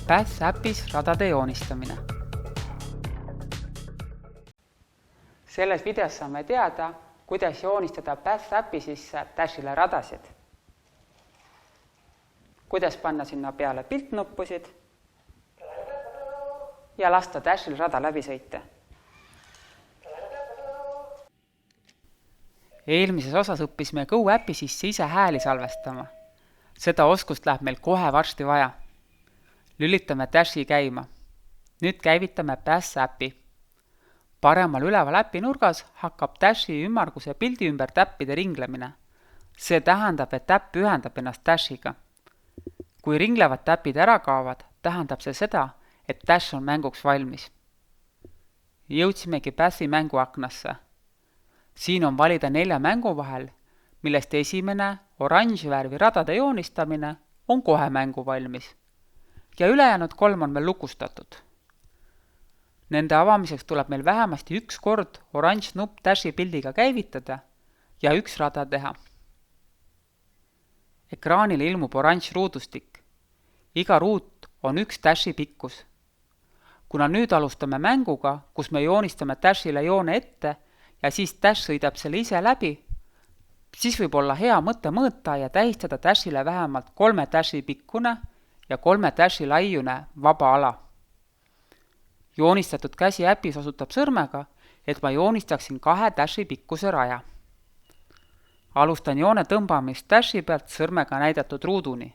Path äpis radade joonistamine. Selles videos saame teada, kuidas joonistada Path äpi sisse Dashile radasid, kuidas panna sinna peale piltnuppusid ja lasta Dashil rada läbi sõita. Eelmises osas õppisime Go äpi sisse ise hääli salvestama. Seda oskust läheb meil kohe varsti vaja. Lülitame Dashi käima. Nüüd käivitame Path äpi. Paremal üleval äpi nurgas hakkab Dashi ümmarguse pildi ümber täppide ringlemine. See tähendab, et äpp ühendab ennast Dashiga. Kui ringlevad täpid ära kaovad, tähendab see seda, et Dash on mänguks valmis. Jõudsimegi Pathi mänguaknasse. Siin on valida 4 mängu vahel, millest esimene, oranži värvi radade joonistamine, on kohe mängu valmis. Ja ülejäänud 3 on veel lukustatud. Nende avamiseks tuleb meil vähemasti 1 kord oranž nupp Dashi pildiga käivitada ja 1 rada teha. Ekraanile ilmub oranž ruudustik. Iga ruut on 1 Dashi pikkus. Kuna nüüd alustame mänguga, kus me joonistame Dashile joone ette ja siis Dash sõidab selle ise läbi, siis võib olla hea mõte mõõta ja tähistada Dashile vähemalt 3 Dashi pikkune ja 3 Dashi laiune vaba ala. Joonistatud käsi äpis osutab sõrmega, et ma joonistaksin 2 Dashi pikkuse raja. Alustan joone tõmbamist Dashi pealt sõrmega näidatud ruuduni.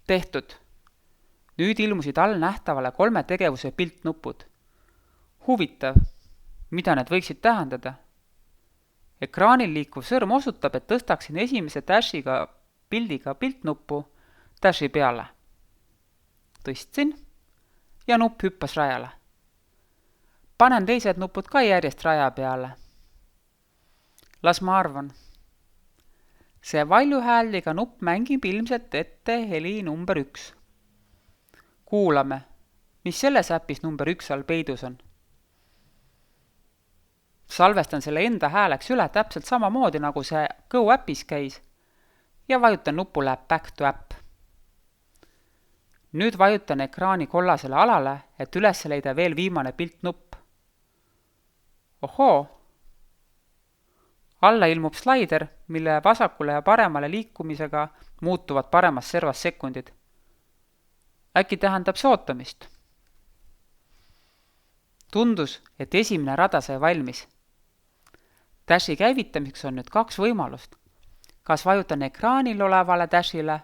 Tehtud. Nüüd ilmusid all nähtavale 3 tegevuse piltnupud. Huvitav, mida need võiksid tähendada? Ekraanil liikuv sõrm osutab, et tõstaksin esimese Dashiga pildiga piltnuppu Dashi peale. Tõstsin ja nupp hüppas rajale. Panen teised nupud ka järjest raja peale. Las ma arvan. See valjuhääliga nupp mängib ilmselt ette heli number 1. Kuulame, mis selles äpis number 1 all peidus on. Salvestan selle enda hääleks üle täpselt samamoodi, nagu see Go äpis käis ja vajutan nupule Back to App. Nüüd vajutan ekraani kollasele alale, et üles leida veel viimane piltnupp. Ohoo! Alla ilmub slaider, mille vasakule ja paremale liikumisega muutuvad paremas servas sekundid. Äkki tähendab see ootamist? Tundus, et esimene rada sai valmis. Dashi käivitamiseks on nüüd 2 võimalust. Kas vajutan ekraanil olevale Dashile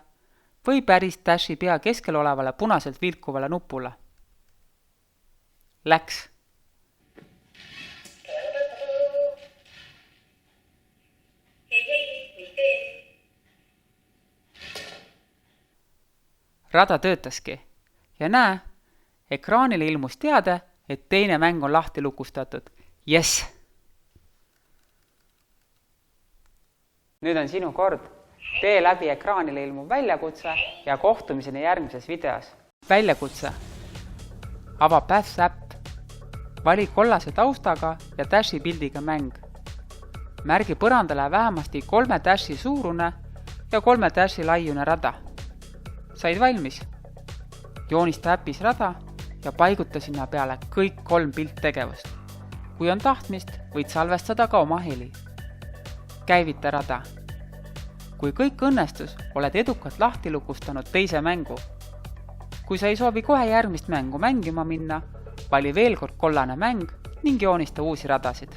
või päris Dashi pea keskel olevale punaselt vilkuvale nupule. Läks. Rada töötaski ja näe, ekraanile ilmus teade, et teine mäng on lahti lukustatud. Yes! Nüüd on sinu kord. Tee läbi ekraanile ilmuv väljakutse ja kohtumiseni järgmises videos. Väljakutse. Ava Path äpp. Vali kollase taustaga ja Dashi pildiga mäng. Märgi põrandale vähemasti 3 Dashi suurune ja 3 Dashi laiune rada. Said valmis? Joonista äpis rada ja paiguta sinna peale kõik 3 pilttegevust. Kui on tahtmist, võid salvestada ka oma heli. Käivita rada. Kui kõik õnnestus, oled edukalt lahti lukustanud teise mängu. Kui sa ei soovi kohe järgmist mängu mängima minna, vali veel kord kollane mäng ning joonista uusi radasid.